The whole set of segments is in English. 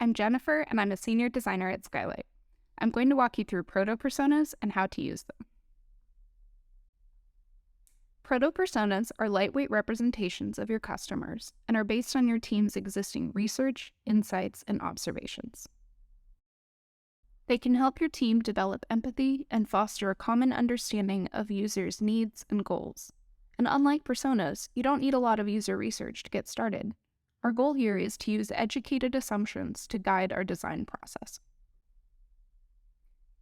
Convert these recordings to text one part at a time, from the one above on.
I'm Jennifer, and I'm a senior designer at Skylight. I'm going to walk you through proto-personas and how to use them. Proto-personas are lightweight representations of your customers and are based on your team's existing research, insights, and observations. They can help your team develop empathy and foster a common understanding of users' needs and goals. And unlike personas, you don't need a lot of user research to get started. Our goal here is to use educated assumptions to guide our design process.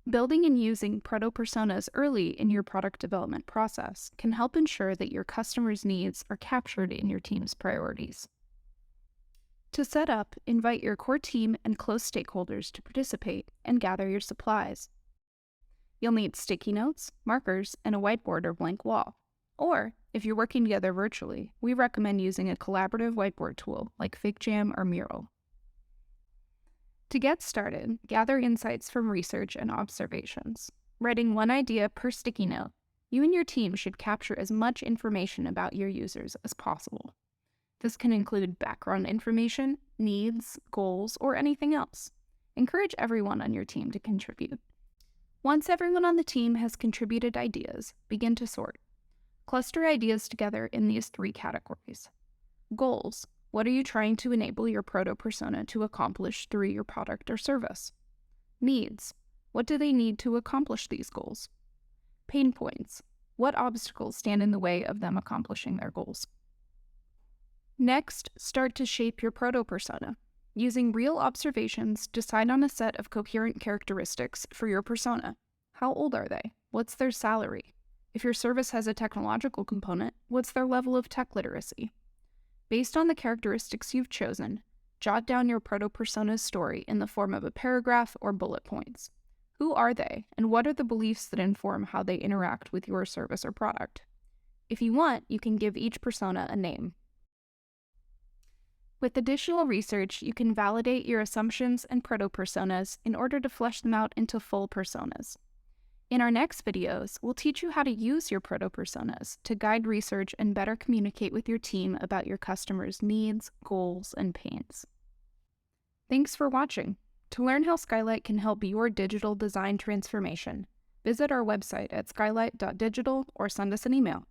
Building and using proto-personas early in your product development process can help ensure that your customers' needs are captured in your team's priorities. To set up, invite your core team and close stakeholders to participate and gather your supplies. You'll need sticky notes, markers, and a whiteboard or blank wall. Or, if you're working together virtually, we recommend using a collaborative whiteboard tool like FigJam or Mural. To get started, gather insights from research and observations. Writing one idea per sticky note, you and your team should capture as much information about your users as possible. This can include background information, needs, goals, or anything else. Encourage everyone on your team to contribute. Once everyone on the team has contributed ideas, begin to sort. Cluster ideas together in these 3 categories. Goals. What are you trying to enable your proto-persona to accomplish through your product or service? Needs. What do they need to accomplish these goals? Pain points. What obstacles stand in the way of them accomplishing their goals? Next, start to shape your proto-persona. Using real observations, decide on a set of coherent characteristics for your persona. How old are they? What's their salary? If your service has a technological component, what's their level of tech literacy? Based on the characteristics you've chosen, jot down your proto-persona's story in the form of a paragraph or bullet points. Who are they, and what are the beliefs that inform how they interact with your service or product? If you want, you can give each persona a name. With additional research, you can validate your assumptions and proto-personas in order to flesh them out into full personas. In our next videos, we'll teach you how to use your proto-personas to guide research and better communicate with your team about your customers' needs, goals, and pains. Thanks for watching. To learn how Skylight can help your digital design transformation, visit our website at skylight.digital or send us an email.